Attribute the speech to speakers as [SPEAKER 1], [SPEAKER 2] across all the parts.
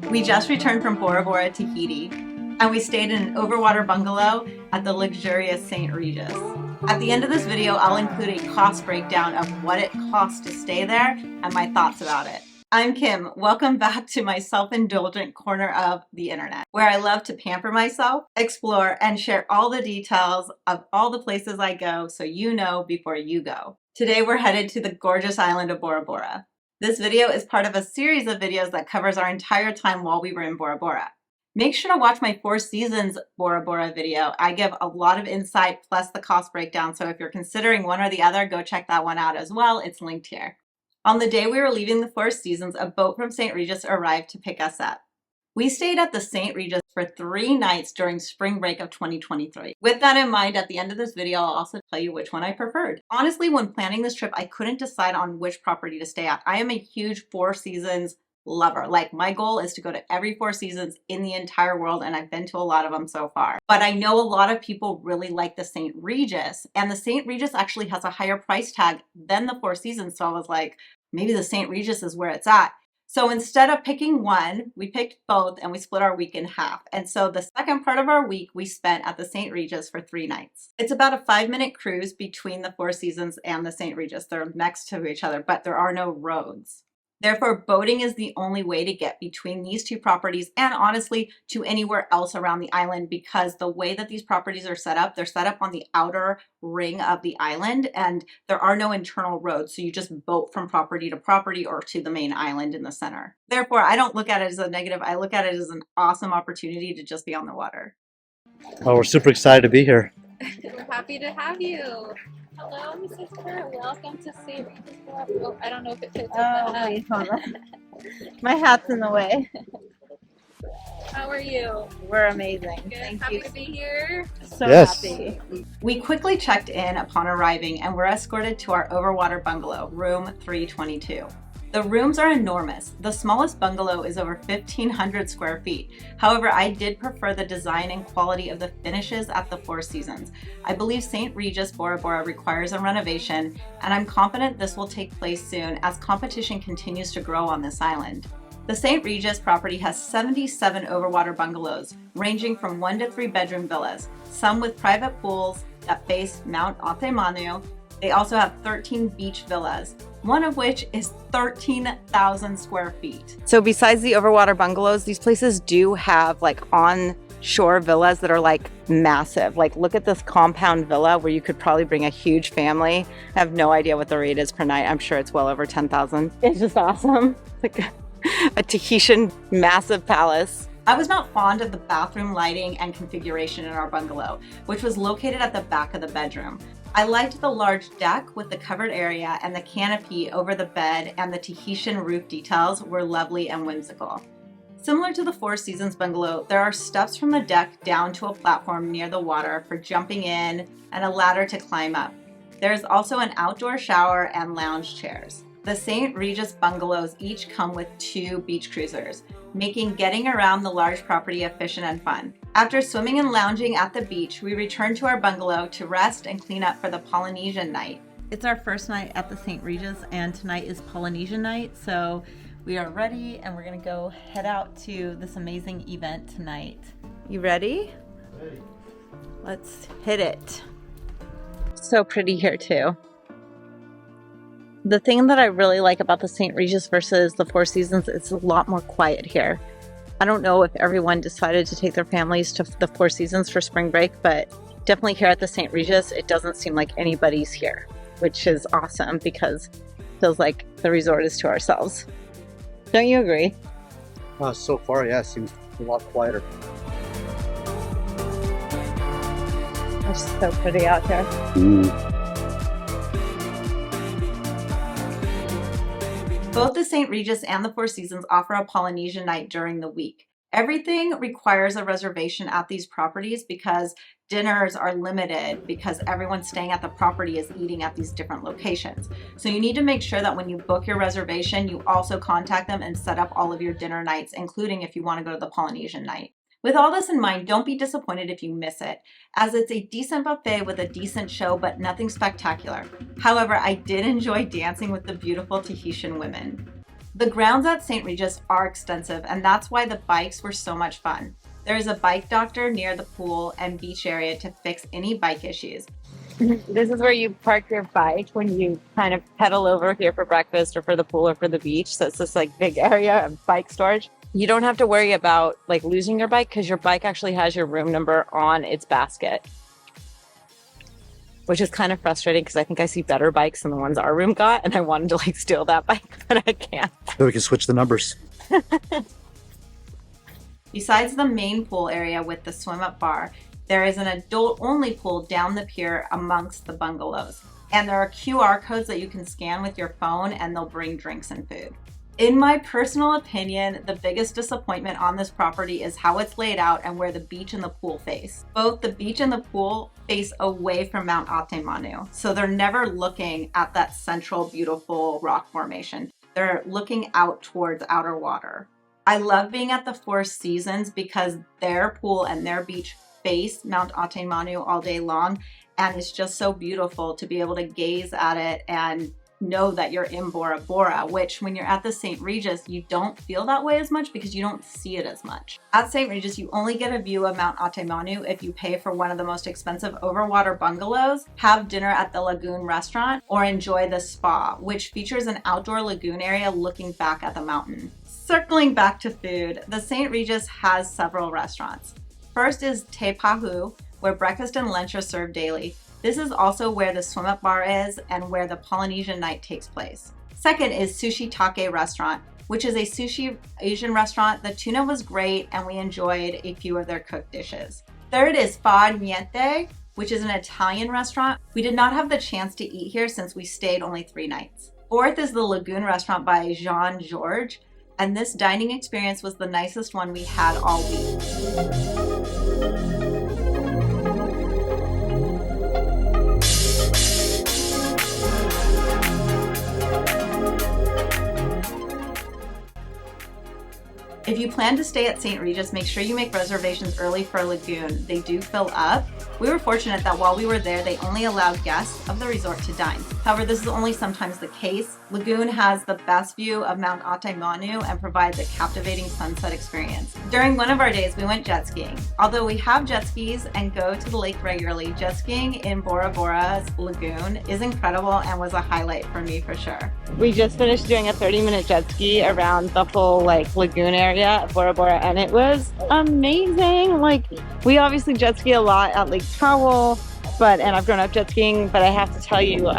[SPEAKER 1] We just returned from Bora Bora, Tahiti, and we stayed in an overwater bungalow at the luxurious St. Regis. At the end of this video, I'll include a cost breakdown of what it costs to stay there and my thoughts about it. I'm Kim. Welcome back to my self-indulgent corner of the internet, where I love to pamper myself, explore, and share all the details of all the places I go so you know before you go. Today we're headed to the gorgeous island of Bora Bora. This video is part of a series of videos that covers our entire time while we were in Bora Bora. Make sure to watch my Four Seasons Bora Bora video. I give a lot of insight plus the cost breakdown, so if you're considering one or the other, go check that one out as well. It's linked here. On the day we were leaving the Four Seasons, a boat from St. Regis arrived to pick us up. We stayed at the St. Regis for 3 nights during spring break of 2023. With that in mind, at the end of this video, I'll also tell you which one I preferred. Honestly, when planning this trip, I couldn't decide on which property to stay at. I am a huge Four Seasons lover. Like, my goal is to go to every Four Seasons in the entire world, and I've been to a lot of them so far. But I know a lot of people really like the St. Regis, and the St. Regis actually has a higher price tag than the Four Seasons, so I was like, maybe the St. Regis is where it's at. So instead of picking one, we picked both and we split our week in half. And so the second part of our week we spent at the St. Regis for 3 nights. It's about a 5-minute cruise between the Four Seasons and the St. Regis. They're next to each other, but there are no roads. Therefore, boating is the only way to get between these 2 properties and honestly to anywhere else around the island, because the way that these properties are set up, they're set up on the outer ring of the island and there are no internal roads. So you just boat from property to property or to the main island in the center. Therefore, I don't look at it as a negative. I look at it as an awesome opportunity to just be on the water.
[SPEAKER 2] Oh, we're super excited to be here.
[SPEAKER 3] We're happy to have you. Hello, Mrs. Kerr. Welcome to St. Regis Bora Bora. Oh, I don't know if it fits.
[SPEAKER 1] Oh, wait, hold on. My hat's in the way.
[SPEAKER 3] How are you?
[SPEAKER 1] We're amazing.
[SPEAKER 3] Good.
[SPEAKER 1] Thank
[SPEAKER 3] happy
[SPEAKER 1] you.
[SPEAKER 3] to be here.
[SPEAKER 1] So
[SPEAKER 2] Yes.
[SPEAKER 1] happy. We quickly checked in upon arriving and were escorted to our overwater bungalow, room 322. The rooms are enormous. The smallest bungalow is over 1,500 square feet. However, I did prefer the design and quality of the finishes at the Four Seasons. I believe St. Regis Bora Bora requires a renovation, and I'm confident this will take place soon as competition continues to grow on this island. The St. Regis property has 77 overwater bungalows, ranging from 1 to 3 bedroom villas, some with private pools that face Mount Atemanu. They also have 13 beach villas, one of which is 13,000 square feet. So besides the overwater bungalows, these places do have like on-shore villas that are like massive. Like, look at this compound villa where you could probably bring a huge family. I have no idea what the rate is per night. I'm sure it's well over 10,000. It's just awesome. It's like a Tahitian massive palace. I was not fond of the bathroom lighting and configuration in our bungalow, which was located at the back of the bedroom. I liked the large deck with the covered area and the canopy over the bed, and the Tahitian roof details were lovely and whimsical. Similar to the Four Seasons bungalow, there are steps from the deck down to a platform near the water for jumping in and a ladder to climb up. There is also an outdoor shower and lounge chairs. The St. Regis bungalows each come with 2 beach cruisers, making getting around the large property efficient and fun. After swimming and lounging at the beach, we returned to our bungalow to rest and clean up for the Polynesian night. It's our first night at the St. Regis, and tonight is Polynesian night, so we are ready and we're gonna go head out to this amazing event tonight. You ready?
[SPEAKER 2] Ready.
[SPEAKER 1] Let's hit it. So pretty here too. The thing that I really like about the St. Regis versus the Four Seasons, it's a lot more quiet here. I don't know if everyone decided to take their families to the Four Seasons for spring break, but definitely here at the St. Regis, it doesn't seem like anybody's here, which is awesome because it feels like the resort is to ourselves. Don't you agree?
[SPEAKER 2] So far, yeah, it seems a lot quieter.
[SPEAKER 1] It's so pretty out here. Both the St. Regis and the Four Seasons offer a Polynesian night during the week. Everything requires a reservation at these properties because dinners are limited because everyone staying at the property is eating at these different locations. So you need to make sure that when you book your reservation, you also contact them and set up all of your dinner nights, including if you want to go to the Polynesian night. With all this in mind, don't be disappointed if you miss it, as it's a decent buffet with a decent show, but nothing spectacular. However, I did enjoy dancing with the beautiful Tahitian women. The grounds at St. Regis are extensive, and that's why the bikes were so much fun. There is a bike doctor near the pool and beach area to fix any bike issues.
[SPEAKER 4] This is where you park your bike when you kind of pedal over here for breakfast or for the pool or for the beach. So it's this like big area of bike storage. You don't have to worry about like losing your bike because your bike actually has your room number on its basket, which is kind of frustrating because I think I see better bikes than the ones our room got, and I wanted to like steal that bike, but I can't.
[SPEAKER 2] So we can switch the numbers.
[SPEAKER 1] Besides the main pool area with the swim-up bar, there is an adult-only pool down the pier amongst the bungalows. And there are QR codes that you can scan with your phone and they'll bring drinks and food. In my personal opinion, the biggest disappointment on this property is how it's laid out and where the beach and the pool face. Both the beach and the pool face away from Mount Atemanu, so they're never looking at that central beautiful rock formation. They're looking out towards outer water. I love being at the Four Seasons because their pool and their beach face Mount Atemanu all day long, and it's just so beautiful to be able to gaze at it and know that you're in Bora Bora, which when you're at the St. Regis, you don't feel that way as much because you don't see it as much. At St. Regis, you only get a view of Mount Atemanu if you pay for one of the most expensive overwater bungalows, have dinner at the Lagoon restaurant, or enjoy the spa, which features an outdoor lagoon area looking back at the mountain. Circling back to food, the St. Regis has several restaurants. First is Te Pahu, where breakfast and lunch are served daily. This is also where the swim-up bar is and where the Polynesian night takes place. Second is Sushi Take Restaurant, which is a sushi Asian restaurant. The tuna was great and we enjoyed a few of their cooked dishes. Third is Fa Niente, which is an Italian restaurant. We did not have the chance to eat here since we stayed only 3 nights. Fourth is the Lagoon restaurant by Jean Georges, and this dining experience was the nicest one we had all week. If you plan to stay at St. Regis, make sure you make reservations early for Lagoon. They do fill up. We were fortunate that while we were there, they only allowed guests of the resort to dine. However, this is only sometimes the case. Lagoon has the best view of Mount Atemanu and provides a captivating sunset experience. During one of our days, we went jet skiing. Although we have jet skis and go to the lake regularly, jet skiing in Bora Bora's Lagoon is incredible and was a highlight for me for sure.
[SPEAKER 4] We just finished doing a 30-minute jet ski around the whole like lagoon area of Bora Bora, and it was amazing. Like, we obviously jet ski a lot at Lake Powell, and I've grown up jet skiing, but I have to tell you,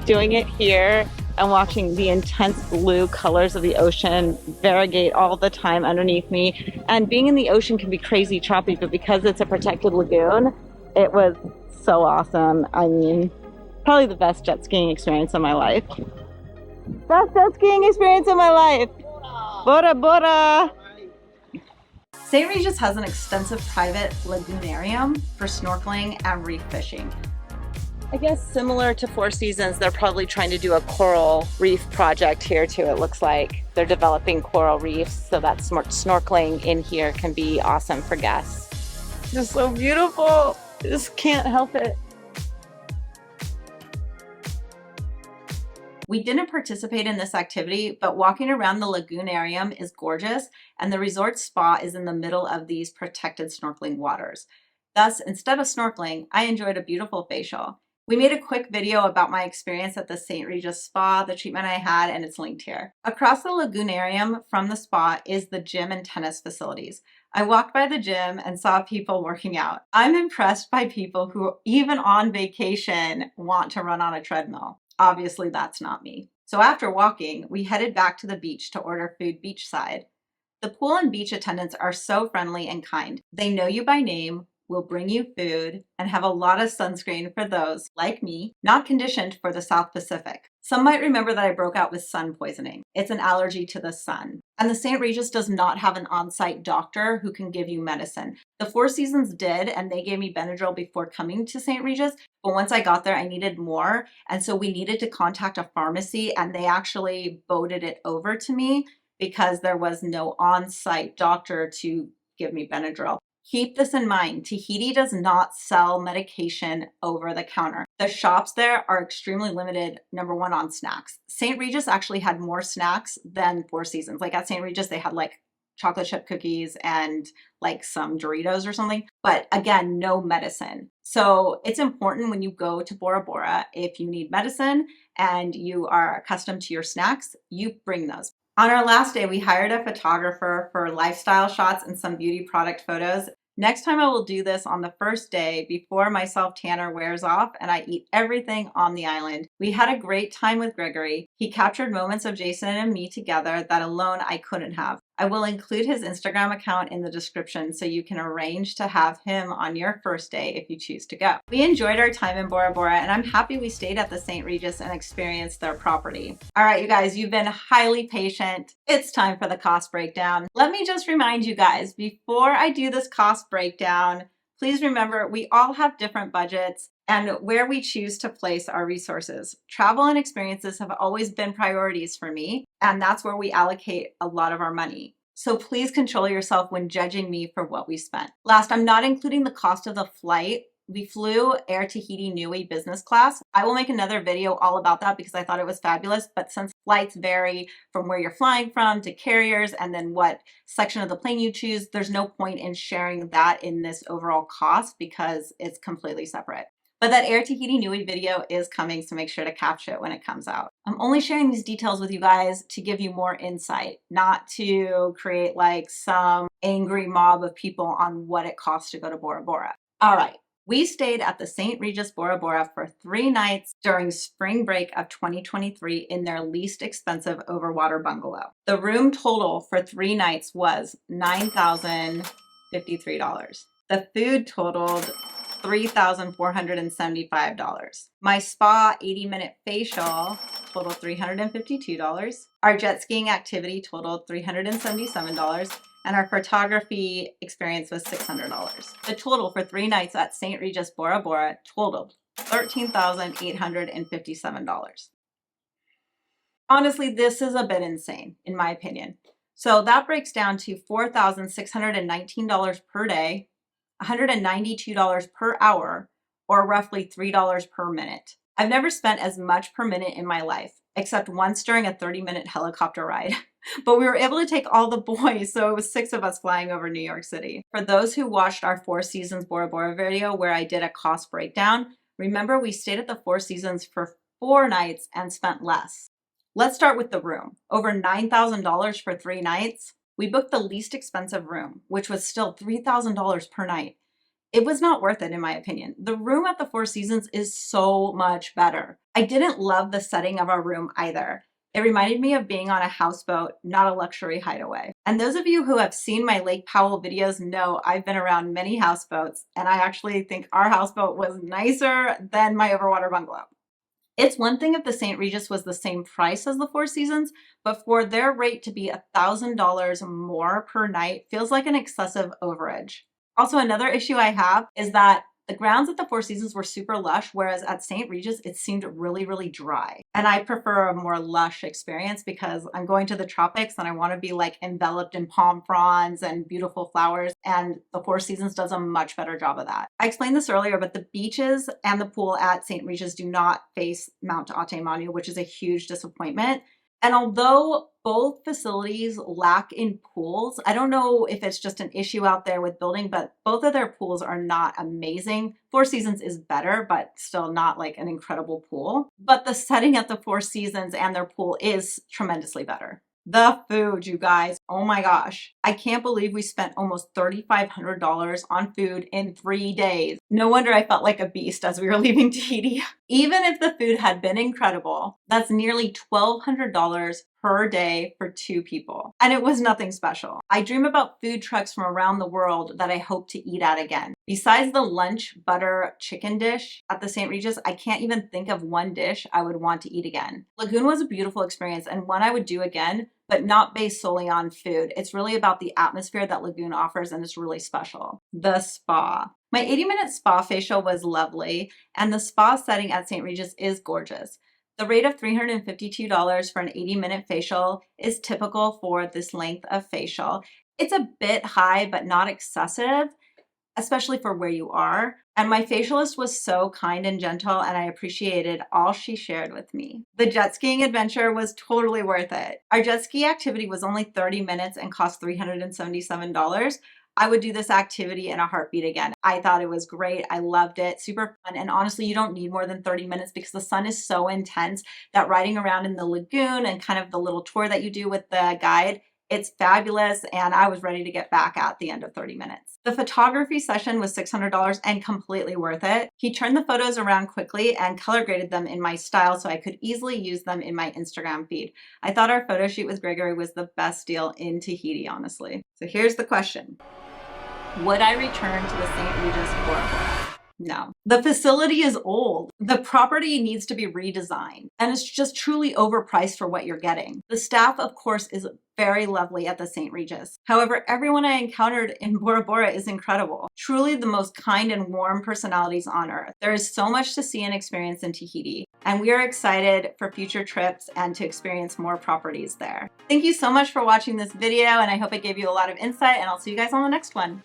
[SPEAKER 4] doing it here and watching the intense blue colors of the ocean variegate all the time underneath me, and being in the ocean can be crazy choppy, but because it's a protected lagoon, it was so awesome. I mean, probably the best jet skiing experience of my life. Best jet skiing experience of my life. Bora Bora.
[SPEAKER 1] St. Regis has an extensive private lagoonarium for snorkeling and reef fishing.
[SPEAKER 4] I guess similar to Four Seasons, they're probably trying to do a coral reef project here too. It looks like they're developing coral reefs so that snorkeling in here can be awesome for guests. It's just so beautiful. I just can't help it.
[SPEAKER 1] We didn't participate in this activity, but walking around the Lagoonarium is gorgeous, and the resort spa is in the middle of these protected snorkeling waters. Thus, instead of snorkeling, I enjoyed a beautiful facial. We made a quick video about my experience at the St. Regis spa, the treatment I had, and it's linked here. Across the Lagoonarium from the spa is the gym and tennis facilities. I walked by the gym and saw people working out. I'm impressed by people who, even on vacation, want to run on a treadmill. Obviously, that's not me. So after walking, we headed back to the beach to order food beachside. The pool and beach attendants are so friendly and kind. They know you by name, will bring you food, and have a lot of sunscreen for those, like me, not conditioned for the South Pacific. Some might remember that I broke out with sun poisoning. It's an allergy to the sun. And the St. Regis does not have an on-site doctor who can give you medicine. The Four Seasons did, and they gave me Benadryl before coming to St. Regis, but once I got there, I needed more, and so we needed to contact a pharmacy, and they actually boated it over to me because there was no on-site doctor to give me Benadryl. Keep this in mind, Tahiti does not sell medication over the counter. The shops there are extremely limited, number one, on snacks. St. Regis actually had more snacks than Four Seasons. Like at St. Regis, they had like chocolate chip cookies and like some Doritos or something, but again, no medicine. So it's important when you go to Bora Bora, if you need medicine and you are accustomed to your snacks, you bring those. On our last day, we hired a photographer for lifestyle shots and some beauty product photos. Next time I will do this on the first day before my self-tanner wears off and I eat everything on the island. We had a great time with Gregory. He captured moments of Jason and me together that alone I couldn't have. I will include his Instagram account in the description so you can arrange to have him on your first day if you choose to go. We enjoyed our time in Bora Bora and I'm happy we stayed at the St. Regis and experienced their property. All right, you guys, you've been highly patient. It's time for the cost breakdown. Let me just remind you guys, before I do this cost breakdown, please remember we all have different budgets and where we choose to place our resources. Travel and experiences have always been priorities for me, and that's where we allocate a lot of our money. So please control yourself when judging me for what we spent. Last, I'm not including the cost of the flight. We flew Air Tahiti Nui business class. I will make another video all about that because I thought it was fabulous, but since flights vary from where you're flying from to carriers and then what section of the plane you choose, there's no point in sharing that in this overall cost because it's completely separate. But that Air Tahiti Nui video is coming, so make sure to capture it when it comes out. I'm only sharing these details with you guys to give you more insight, not to create like some angry mob of people on what it costs to go to Bora Bora. All right, we stayed at the St. Regis Bora Bora for 3 nights during spring break of 2023 in their least expensive overwater bungalow. The room total for 3 nights was $9,053. The food totaled $3,475. My spa 80-minute facial totaled $352. Our jet skiing activity totaled $377. And our photography experience was $600. The total for 3 nights at St. Regis Bora Bora totaled $13,857. Honestly, this is a bit insane, in my opinion. So that breaks down to $4,619 per day, $192 per hour, or roughly $3 per minute. I've never spent as much per minute in my life, except once during a 30-minute helicopter ride. But we were able to take all the boys, so it was 6 of us flying over New York City. For those who watched our Four Seasons Bora Bora video where I did a cost breakdown, remember we stayed at the Four Seasons for 4 nights and spent less. Let's start with the room. Over $9,000 for 3 nights. We booked the least expensive room, which was still $3,000 per night. It was not worth it, in my opinion. The room at the Four Seasons is so much better. I didn't love the setting of our room either. It reminded me of being on a houseboat, not a luxury hideaway. And those of you who have seen my Lake Powell videos know I've been around many houseboats, and I actually think our houseboat was nicer than my overwater bungalow. It's one thing if the St. Regis was the same price as the Four Seasons, but for their rate to be $1,000 more per night feels like an excessive overage. Also, another issue I have is that the grounds at the Four Seasons were super lush, whereas at St. Regis, it seemed really, really dry. And I prefer a more lush experience because I'm going to the tropics and I want to be like enveloped in palm fronds and beautiful flowers. And the Four Seasons does a much better job of that. I explained this earlier, but the beaches and the pool at St. Regis do not face Mount Ate Manu, which is a huge disappointment. And although both facilities lack in pools, I don't know if it's just an issue out there with building, but both of their pools are not amazing. Four Seasons is better, but still not like an incredible pool. But the setting at the Four Seasons and their pool is tremendously better. The food, you guys, oh my gosh. I can't believe we spent almost $3,500 on food in 3 days. No wonder I felt like a beast as we were leaving Tahiti. Even if the food had been incredible, that's nearly $1,200 per day for 2 people. And it was nothing special. I dream about food trucks from around the world that I hope to eat at again. Besides the lunch butter chicken dish at the St. Regis, I can't even think of one dish I would want to eat again. Lagoon was a beautiful experience and one I would do again, but not based solely on food. It's really about the atmosphere that Lagoon offers and it's really special. The spa. My 80-minute spa facial was lovely and the spa setting at St. Regis is gorgeous. The rate of $352 for an 80-minute facial is typical for this length of facial. It's a bit high, but not excessive. especially for where you are. And my facialist was so kind and gentle, and I appreciated all she shared with me. The jet skiing adventure was totally worth it. Our jet ski activity was only 30 minutes and cost $377. I would do this activity in a heartbeat again. I thought it was great. I loved it. Super fun. And honestly, you don't need more than 30 minutes because the sun is so intense that riding around in the lagoon and kind of the little tour that you do with the guide, it's fabulous. And I was ready to get back at the end of 30 minutes. The photography session was $600 and completely worth it. He turned the photos around quickly and color graded them in my style so I could easily use them in my Instagram feed. I thought our photo shoot with Gregory was the best deal in Tahiti, honestly. So here's the question. Would I return to the St. Regis Bora Bora? No. The facility is old. The property needs to be redesigned, and it's just truly overpriced for what you're getting. The staff, of course, is very lovely at the St. Regis. However, everyone I encountered in Bora Bora is incredible. Truly the most kind and warm personalities on earth. There is so much to see and experience in Tahiti, and we are excited for future trips and to experience more properties there. Thank you so much for watching this video, and I hope it gave you a lot of insight, and I'll see you guys on the next one.